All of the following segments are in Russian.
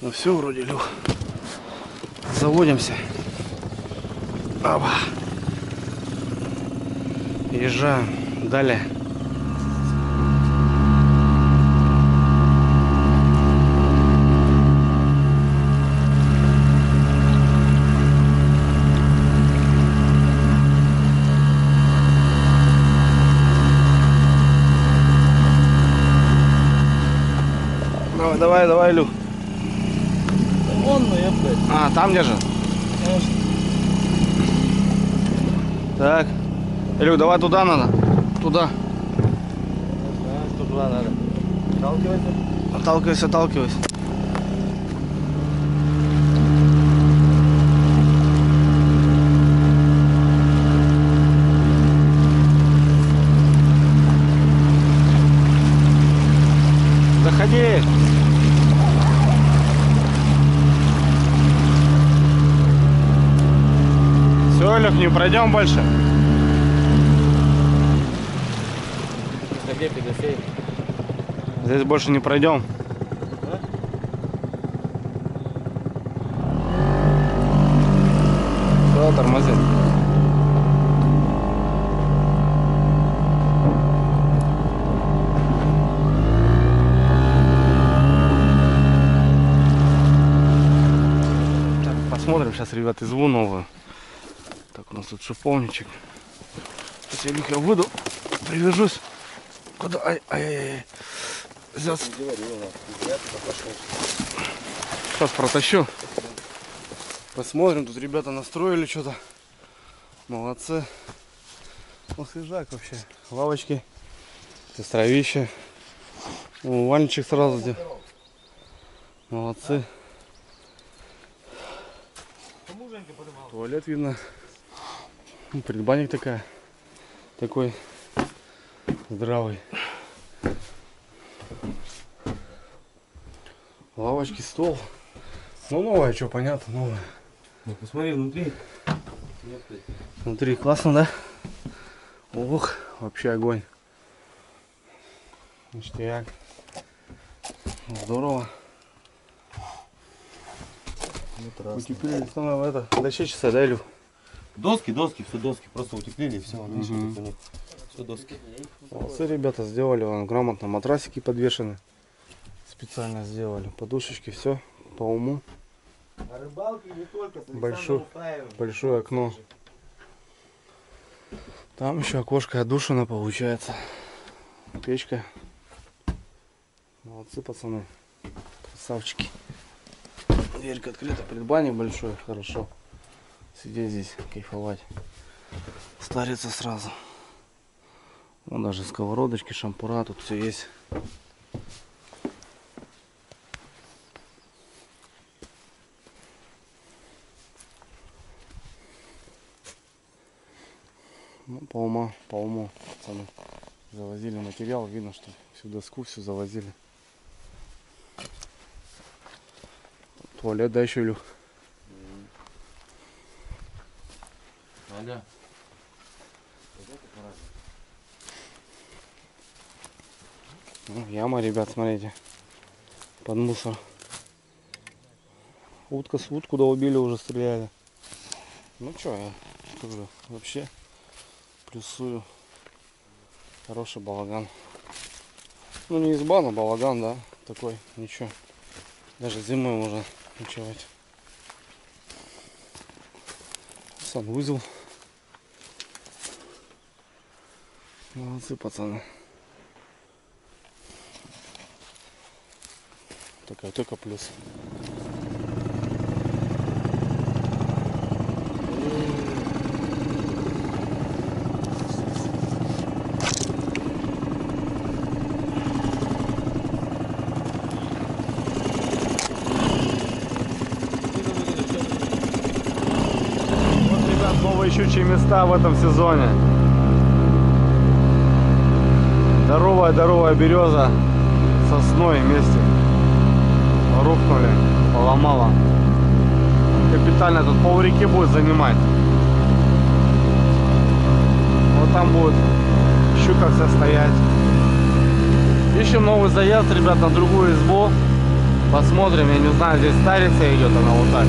Ну все, вроде, Люх. Заводимся. Опа. Езжаем. Далее. Давай, давай, давай, Люк. Вон, ну я, блядь. А, там держи? Конечно. Так. Люк, давай туда надо. Туда. Не знаю, что туда надо. Отталкивайся. Отталкивайся, отталкивайся. Заходи. Все, Лёх, не пройдем больше. Где педофей? Здесь больше не пройдем. Все, тормози. Так, посмотрим сейчас, ребят, изву новую. Так, у нас тут шиповничек. Сейчас я лихо выйду, привяжусь. Куда? Ай-яй-яй. Сейчас протащу. Посмотрим, тут ребята настроили что-то. Молодцы. Ну, свежак вообще. Лавочки. Тестровище. Вальничек сразу где. Молодцы. Туалет видно. Предбанник такой здравый. Лавочки, стол. Ну, новое, что, понятно, новое. Ну, посмотри внутри. Внутри классно, да? Ох, вообще огонь. Ништяк. Здорово. Утеплили, в это, дощечица, да, Илю? Доски, все доски. Просто утеплили, все. Все доски. Молодцы, ребята, сделали, вон, грамотно. Матрасики подвешены. Специально сделали. Подушечки, все по уму. На рыбалке не только. Большое окно. Там еще окошко отдушина получается. Печка. Молодцы, пацаны. Красавчики. Дверька открыта, предбанник большой, хорошо. Сидеть здесь, кайфовать. Стариться сразу. Вон даже сковородочки, шампура, тут все есть. Ну, по уму, пацаны. Завозили материал, видно, что всю доску все завозили. Туалет, да, еще, Илюх? Аля. Ну, яма, ребят, смотрите. Под мусор. Утка с утку долбили, уже стреляли. Ну что, я тоже вообще плюсую. Хороший балаган. Ну не изба, но балаган, да. Такой, ничего. Даже зимой можно ночевать. Санузел. Молодцы, пацаны. Только плюс. Вот, ребят, новые щучьи места в этом сезоне. Здоровая береза с сосной вместе. Рухнули, поломала. Капитально тут пол реки будет занимать. Вот там будет щука вся стоять. Ищем новый заезд, ребят, на другую избу. Посмотрим, я не знаю, здесь старица идет, она вот так.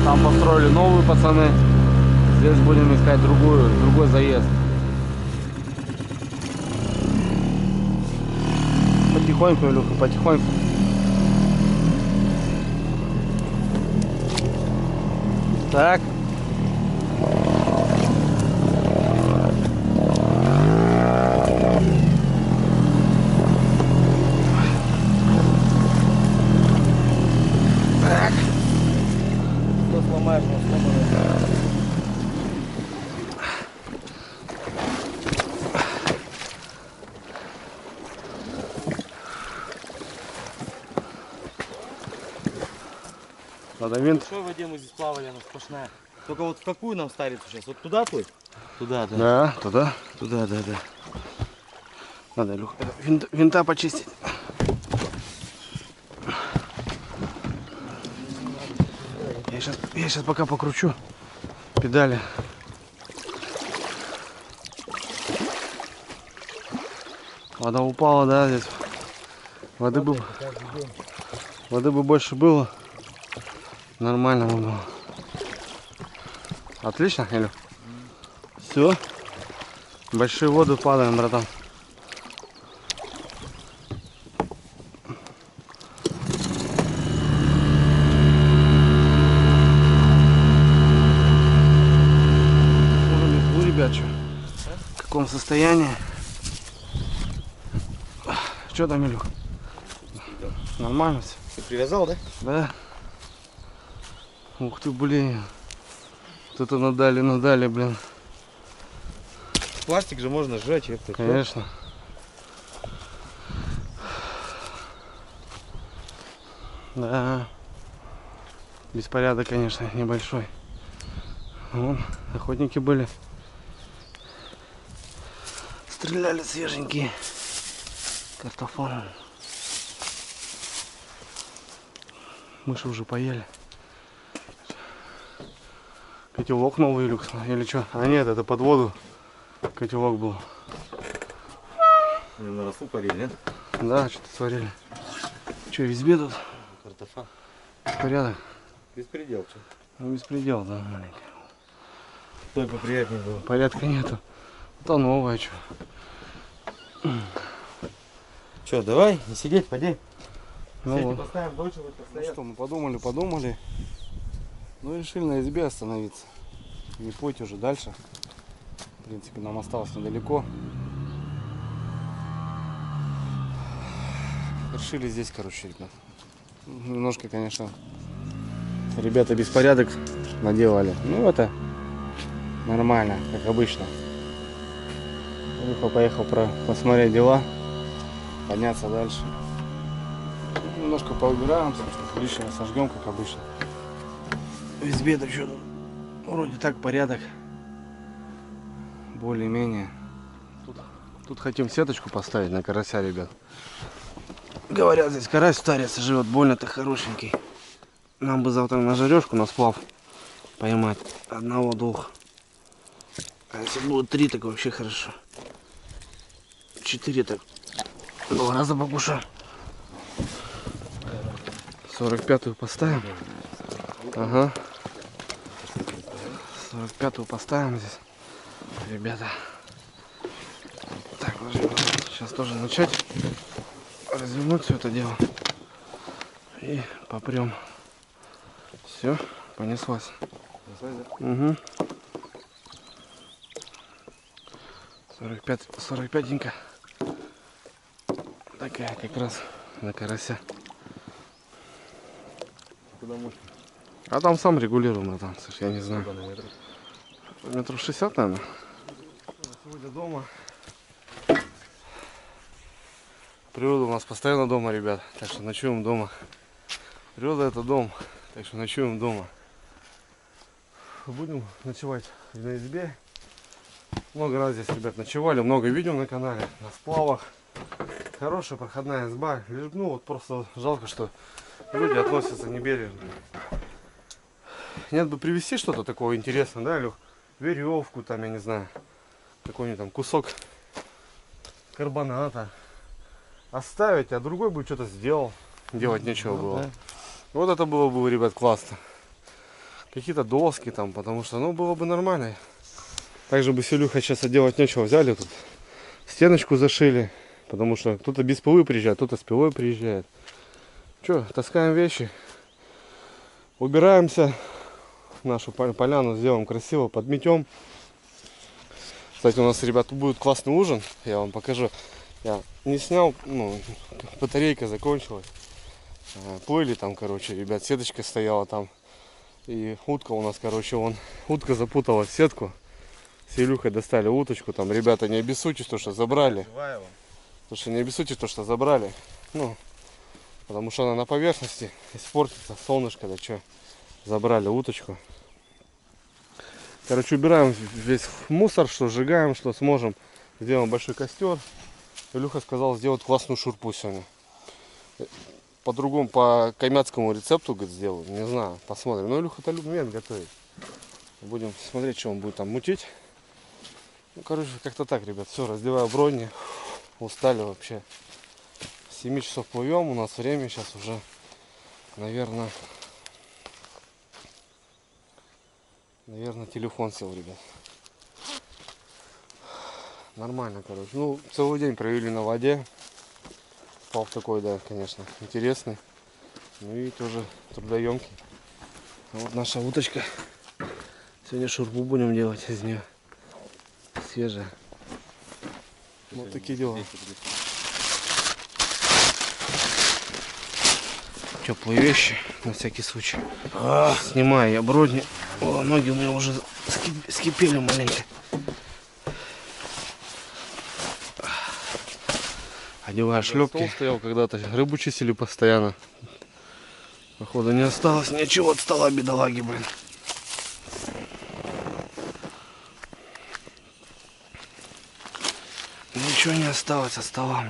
Там построили новые пацаны. Здесь будем искать другой заезд. Потихоньку, Илюха, потихоньку. Так. Так. Что сломаешь, но сломаешь. Надо винт. В большой воде мы здесь плавали, она сплошная. Только вот в какую нам старицу сейчас? Вот туда плыть? Туда, да. Да, туда. Туда, да, да. Надо, Илюха, винта почистить. Я сейчас пока покручу педали. Вода упала, да, здесь. Воды бы больше было. Нормально было. Отлично, Илю? Все. Большие воды падаем, братан. Ребят, что? В каком состоянии? Что там, Илюх? Нормально все? Ты привязал, да? Да. Ух ты, блин. Тут-то надали, блин. Пластик же можно сжечь. Конечно. Да. Беспорядок, конечно, небольшой. Вон, охотники были. Стреляли свеженькие. Картофаном. Мыши уже поели. Котелок новый, люкс или что? А нет, это под воду котелок был. На росу парили, нет? Да, что-то сварили. Что, в избе тут? Картофан. Порядок? Беспредел, что? Ну, беспредел, да, маленький. Той поприятнее было. Порядка нету. Это новое, что? Че, давай, не сидеть, пойдем. Ну, вот. Поставим, дольше будет Ну постоять. что, мы подумали. Ну, решили на избе остановиться. Не пойти уже дальше. В принципе, нам осталось недалеко. Решили здесь, короче, ребят. Немножко, конечно, ребята беспорядок наделали. Ну, это нормально, как обычно. Илюха поехал посмотреть дела, подняться дальше. Немножко поубираемся, что лишнее сожгем, как обычно. В избе-то что, вроде так порядок. Более-менее. Тут хотим сеточку поставить на карася, ребят. Говорят, здесь карась старец живет, больно-то хорошенький. Нам бы завтра на жарежку, на сплав поймать. Одного-двух. А если будет 3, так вообще хорошо. 4 так 2 раза покушаем. 45-ю поставим. Ага. 45-ю поставим здесь. Ребята. Так, сейчас тоже начать развернуть все это дело. И попрем. Все, понеслась. Угу. 45-енька. Такая как раз на карася. Куда мощно? А там сам регулируем, там, я не знаю. Метров 60, наверное. Сегодня дома. Природа у нас постоянно дома, ребят. Так что ночуем дома. Природа это дом. Так что ночуем дома. Будем ночевать на избе. Много раз здесь, ребят, ночевали. Много видео на канале. На сплавах. Хорошая проходная изба. Ну вот просто жалко, что люди относятся небережно. Нет бы привезти что-то такого интересного, да, Илюх? Веревку там, я не знаю. Какой-нибудь там кусок карбоната. оставить, а другой бы что-то сделал. Делать нечего Ну, было. да. Вот это было бы, ребят, классно. Какие-то доски там, потому что, ну, было бы нормально. Также бы с Илюхой сейчас делать нечего. Взяли тут, стеночку зашили. Потому что кто-то без пилы приезжает, кто-то с пилой приезжает. Че, таскаем вещи. Убираемся. Нашу поляну сделаем красиво, подметем. Кстати, у нас, ребята, будет классный ужин. Я вам покажу. Я не снял, ну, батарейка закончилась. Плыли там, короче, ребят, сеточка стояла там. И утка у нас, короче, утка запуталась в сетку. С Илюхой достали уточку. Там, ребята, не обессудьтесь, то, что забрали. Слушай, не обессудьтесь, то, что забрали. Ну, потому что она на поверхности испортится. Солнышко, да что. Забрали уточку. Короче, убираем весь мусор, что сжигаем, что сможем. Сделаем большой костер. Илюха сказал сделать классную шурпу сегодня. По-другому, по каймятскому рецепту, говорит, сделаю. Не знаю, посмотрим. Но Илюха-то умеет готовить. Будем смотреть, что он будет там мутить. Ну, короче, как-то так, ребят. Все, раздеваю брони. Устали вообще. С 7 часов плывем. У нас время сейчас уже, наверное, телефон сел, ребят. Нормально, короче. Ну, целый день провели на воде. Спал такой, да, конечно, интересный. Ну и тоже трудоемкий. А вот наша уточка. Сегодня шурпу будем делать из нее. Свежая. Вот такие дела. Теплые вещи, на всякий случай. Снимаю я бродни. О, ноги у меня уже скипели маленько. Одеваю шлепки. Стол стоял когда-то, рыбу чистили постоянно. Походу не осталось ничего от стола, бедолаги, блин. Ничего не осталось от стола.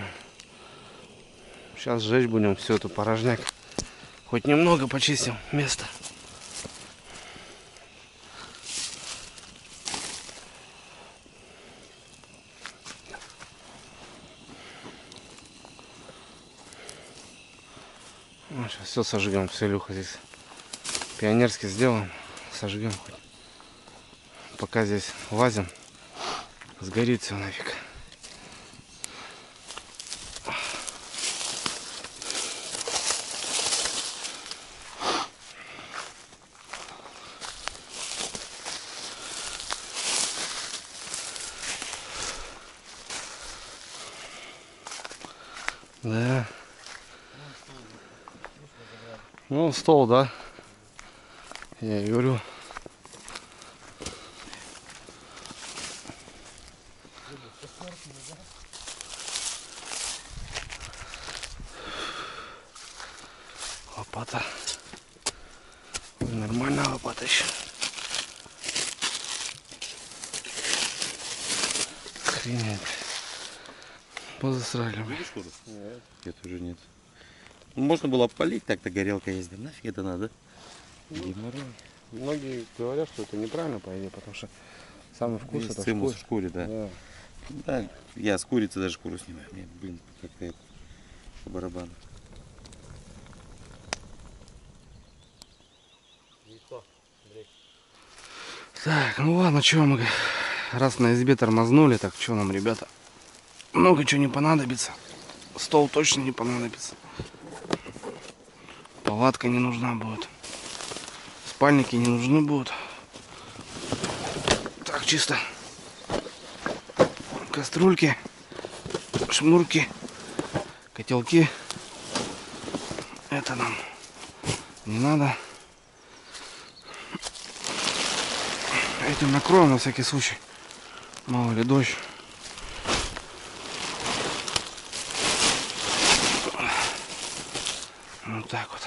Сейчас сжечь будем все это порожняк. Хоть немного почистим место. Ну, сейчас все сожгем, все, Илюха здесь пионерский сделаем, сожгем. Пока здесь лазим, сгорит все нафиг. Да. Ну, стол, да. Я и говорю. Лопата. Нормальная лопата еще. Охренеть. Позасрали. Видишь шкуру? Нет. Нет, уже нет. Можно было полить, так-то горелка ездит. Нафиг это надо? Геморрой. Многие говорят, что это неправильно, по идее, потому что самый вкус это цимус вкус. в шкуре, да. Да. Да, я с курицы даже шкуру снимаю. Мне, блин, как-то это по барабану. Так, ну ладно, что мы раз на избе тормознули, так что нам, ребята, много чего не понадобится. Стол точно не понадобится. Палатка не нужна будет. Спальники не нужны будут. Так, чисто. Кастрюльки, шнурки, котелки. Это нам не надо. Этим накроем на всякий случай. Мало ли дождь. Вот так вот.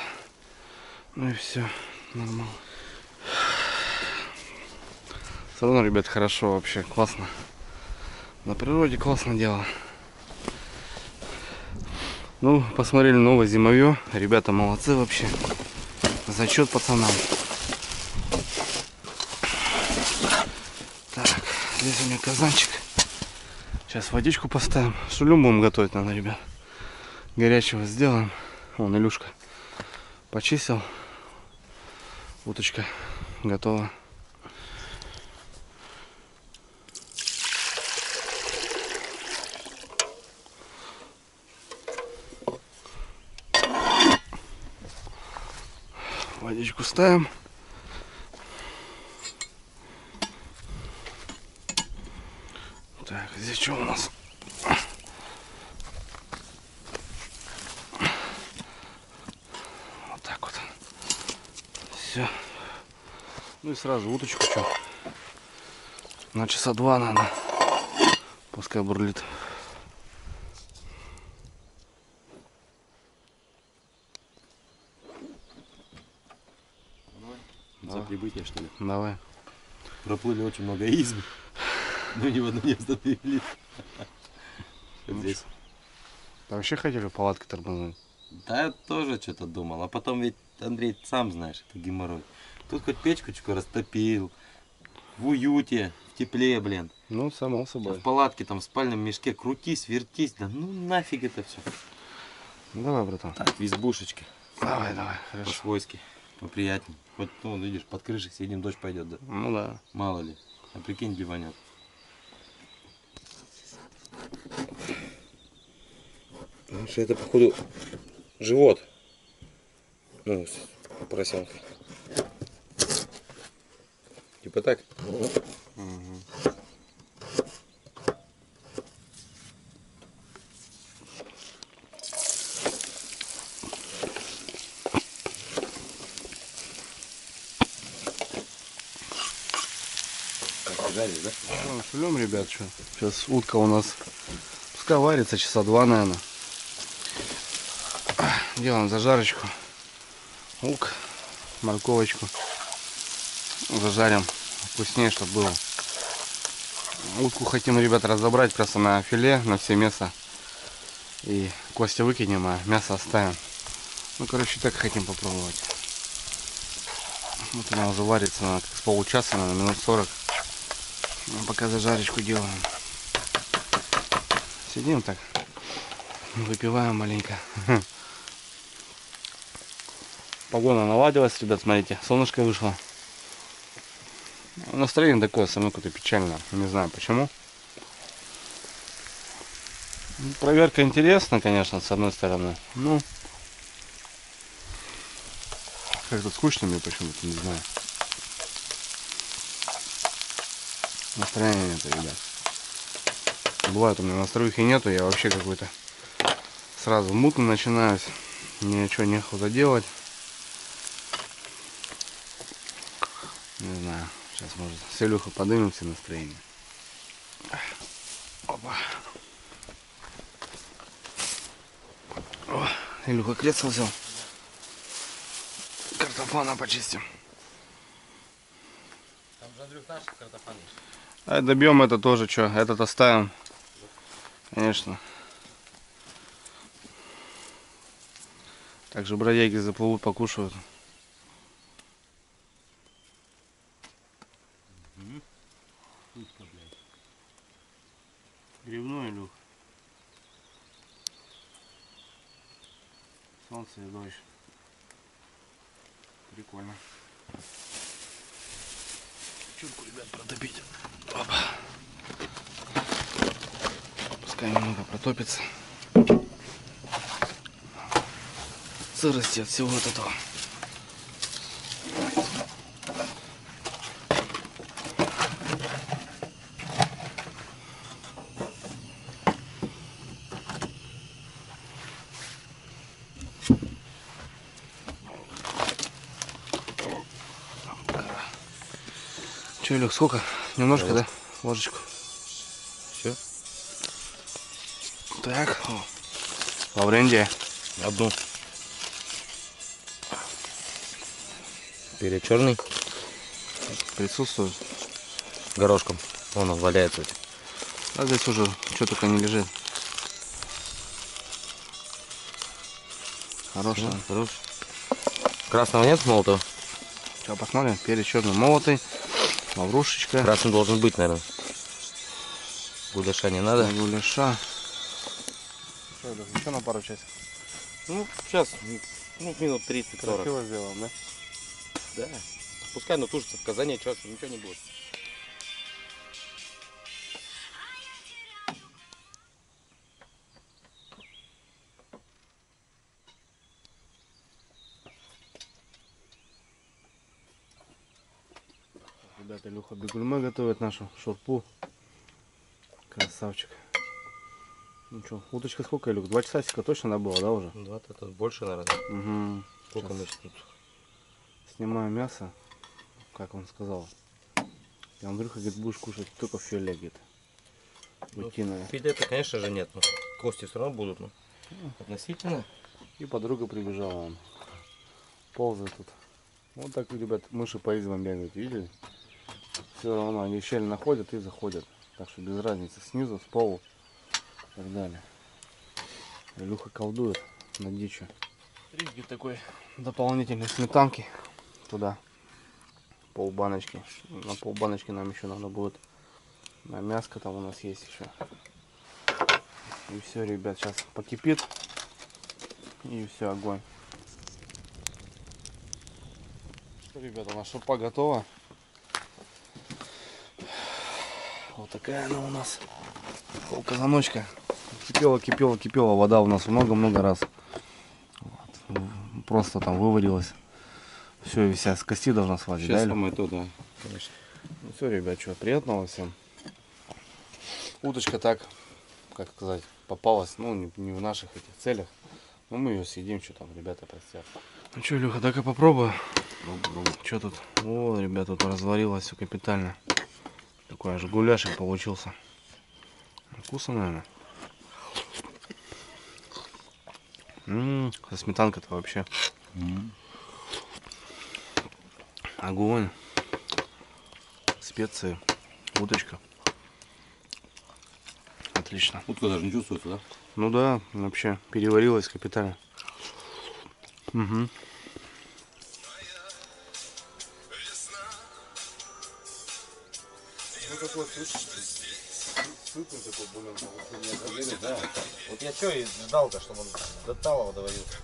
Ну и все. Нормально. Все равно, ребят, хорошо вообще. Классно. На природе классно дело. Ну, посмотрели новое зимовье. Ребята молодцы вообще. Зачет пацанам. Так, здесь у меня казанчик. Сейчас водичку поставим. Шулюм будем готовить надо, ребят. горячего сделаем. Вон Илюшка почистил. Уточка готова. Водичку ставим. Так, здесь что у нас? Вот так вот. Все. Ну и сразу уточку что? На часа 2 надо. Пускай бурлит. За прибытие, что ли? Давай. Проплыли очень много изб, но ни в одну не остановились. Вот здесь. Да вообще хотели палаткой тормознуть? Да, я тоже что-то думал. А потом ведь, Андрей, сам знаешь, это геморрой. Тут хоть печку растопил, в уюте, в тепле, блин. Ну, само А собой. в палатке, там, в спальном мешке крутись, вертись. Да ну нафиг это все. Ну, давай, братан. Так, в избушечке. Давай, давай, хорошо. По-свойски, поприятней. Вот, ну, видишь, под крышей сидим, дождь пойдет, да? Ну да. Мало ли. А прикинь, ливанет. Потому что это, походу, живот. Ну, поросенка. Типа так. Угу. Так, жаришь, да? Ну, шлем, ребят, что? Сейчас утка у нас пускай варится часа 2, наверное. Делаем зажарочку. Лук, морковочку. Зажарим вкуснее, чтобы было. Утку хотим, ребят, разобрать просто на филе, на все мясо. И кости выкинем, а мясо оставим. Ну, короче, так хотим попробовать. Вот она уже варится, она с получаса, наверное, минут 40. Ну, пока зажарочку делаем. Сидим так, выпиваем маленько. Погода наладилась, ребят, смотрите, солнышко вышло. Настроение такое, самое какое-то печальное, не знаю почему. Проверка интересна, конечно, с одной стороны. Ну, как-то скучно мне почему-то, не знаю. Настроения нету, ребят. Бывает у меня настроихи нету, я вообще какой-то сразу мутно начинаюсь. Ничего неохота делать. Не знаю, сейчас может с Илюхой поднимем все настроение. Опа. О, Илюха кресло взял. Картофана почистим. Там же, Андрюх, наш картофан. А добьем это тоже, что? Этот оставим. Конечно. Также бродяги заплывут, покушают. Грибной, Илюх. Солнце и дождь. Прикольно. Чурку, ребят, протопить. Опа. Пускай немного протопится. Сырости от всего вот этого. Че, Илюх, сколько? Немножко, да? Ложечку. Все? Так. О. Лаврендия. Одну. Перец черный. Присутствует. Горошком. Вон он валяется. А здесь уже что только не лежит. Хороший. Хорош. Красного нет молотого? Сейчас посмотрим. Перец черный молотый. Лаврушечка. Красный должен быть, наверное. Гуляша не надо. Гуляша. Еще на пару часиков. Ну, сейчас, ну, минут 30-40. Красиво сделаем, да? Да. Пускай натужится в казане, ничего не будет. Ребята, Илюха бегульме готовит нашу шурпу. Красавчик. Ну что, уточка сколько, Илюх? 2 часика точно набыла, да, уже? 20, это больше, наверное. Угу. Сколько мы тут? Снимаю мясо, как он сказал. И Андрюха говорит, будешь кушать только филе, говорит. Утиное. Филе-то, конечно же, нет. Но кости все равно будут, но относительно. И подруга прибежала, он ползает тут. Вот так, ребят, мыши по избам бегают, видели? Все равно они щель находят и заходят. Так что без разницы, снизу, с полу и так далее. Илюха колдует над дичью. Рижки такой дополнительной сметанки туда. Полбаночки. На полбаночки нам еще надо будет. На мяско там у нас есть еще. И все, ребят, сейчас покипит. И все, огонь. Что, ребята, наша шурпа готова. Вот такая она у нас. Полказаночка. Кипела, кипела, кипела. Вода у нас много-много раз. Вот. Просто там выварилась. Все, и вся с кости должна свалить. Сейчас Да, самое то, да. Конечно. ну все, ребят, что, приятного всем. Уточка так, как сказать, попалась, ну, не в наших этих целях. Но мы ее съедим, что там ребята простят. Ну что, Илюха, так и попробую. Что тут? О, ребят, тут разварилось все капитально. Такой аж гуляшик получился. Вкусно, наверное. Со сметанкой-то вообще. Огонь. Специи. Уточка. Отлично. Утка даже не чувствуется, да? Ну да, вообще переварилась капитально. Угу. Ну такой, слышишь, сытный такой бульон. Да. Вот я что и ждал-то, чтобы он до талого доварился.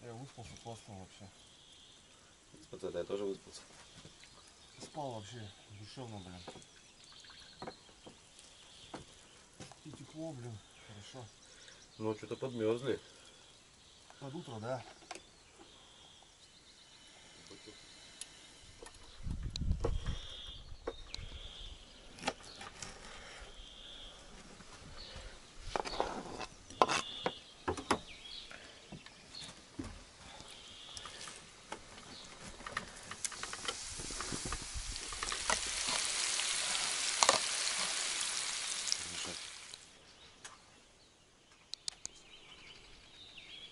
Я выспался классно вообще. Вот это я тоже выспался. Спал вообще душевно, блин. И тепло, блин, хорошо. Ну что-то подмерзли. Под утро, да.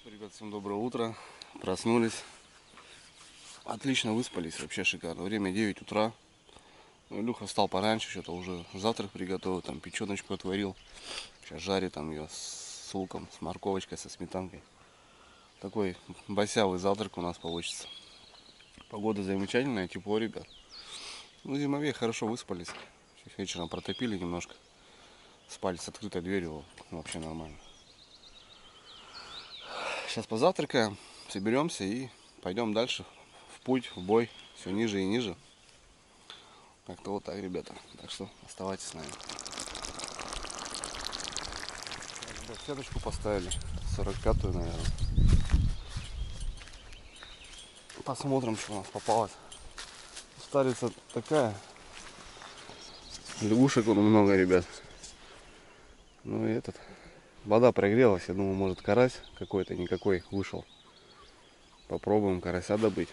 Ребят, всем доброе утро. Проснулись. Отлично выспались, вообще шикарно. Время 9 утра. Ну, Илюха встал пораньше, что-то уже завтрак приготовил, там печеночку отварил. Сейчас жарит там ее с луком, с морковочкой, со сметанкой. Такой босявый завтрак у нас получится. Погода замечательная, тепло, ребят. Ну, зимовье хорошо выспались. Сейчас вечером протопили немножко. Спали с открытой дверью, вообще нормально. Сейчас позавтракаем, соберемся и пойдем дальше в путь, в бой, все ниже и ниже. Как-то вот так, ребята. Так что оставайтесь с нами. Ребят, сеточку поставили, 45-ю, наверное. Посмотрим, что у нас попалось. Старица такая. Лягушек вон много, ребят. Ну и этот. Вода прогрелась. Я думаю, может карась какой-то никакой вышел. Попробуем карася добыть.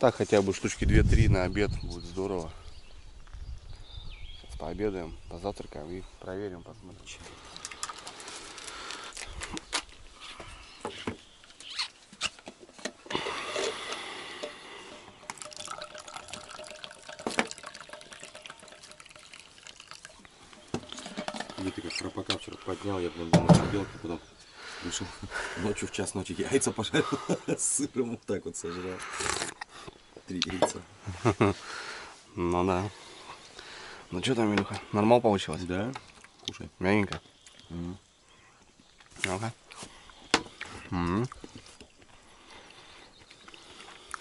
Так хотя бы штучки 2-3 на обед будет здорово. Сейчас пообедаем, позавтракаем и проверим, посмотрим. Ты как пропака вчера поднял, я прям думал, что белка, потом вышел ночью в час ночи яйца пожарил с сыром, вот так вот сожрал. 3 яйца. Ну да. Ну что там, Илюха, нормал получилось? Да, кушай. Мягенько. Ну-ка.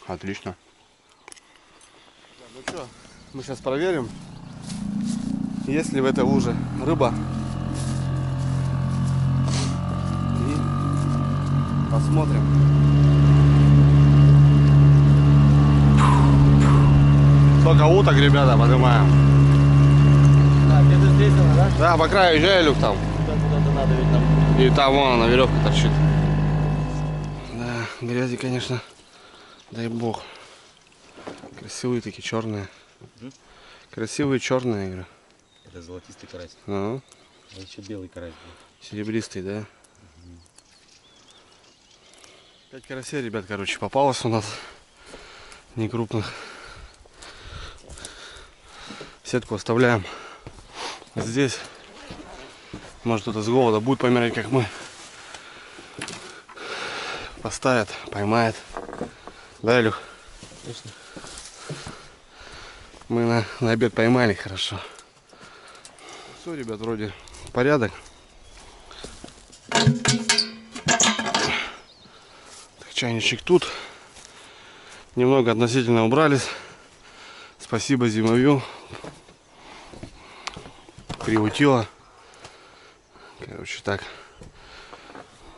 Отлично. Ну что, мы сейчас проверим, есть ли в этой луже рыба. И посмотрим. Сколько уток, ребята, поднимаем. Так, где-то здесь она, да? Да, по краю езжай, Илюх, там. Куда-то надо ведь нам. И там вон она, веревка торчит. Да, грязи, конечно, дай бог. Красивые такие, черные. Красивые черные, игры. Это золотистый карась. А, А еще белый карась. серебристый, да? 5 карасей, ребят, короче, попалось у нас. Не крупных. Сетку оставляем здесь. Может, кто-то с голода будет помирать, как мы. Поставит, поймает. Да, Илюх? Конечно. Мы на обед поймали хорошо. Все, ребят, вроде порядок. Так, чайничек тут. Немного относительно убрались. Спасибо Зимовью. Приутило. Короче, так.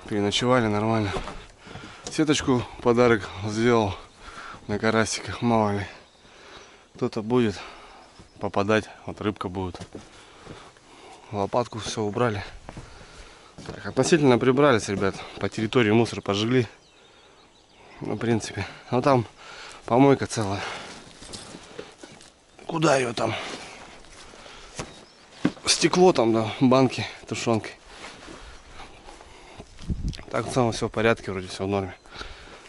Переночевали нормально. Сеточку подарок сделал на карасиках, мало ли. Кто-то будет попадать, вот рыбка будет. Лопатку все убрали. Так, относительно прибрались, ребят. По территории мусор пожгли. Ну, в принципе. Ну там помойка целая. Куда ее там? Стекло там, да, банки тушенкой. Так в целом все в порядке, вроде все в норме.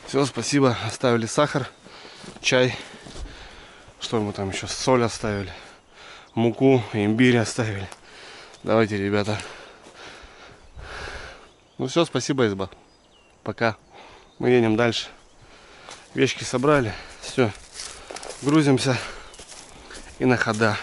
Все, спасибо. Оставили сахар, чай. Что мы там еще? Соль оставили. Муку, имбирь оставили. Давайте, ребята. Ну все, спасибо, изба. Пока. Мы едем дальше. Вещки собрали. Все. Грузимся. И на хода.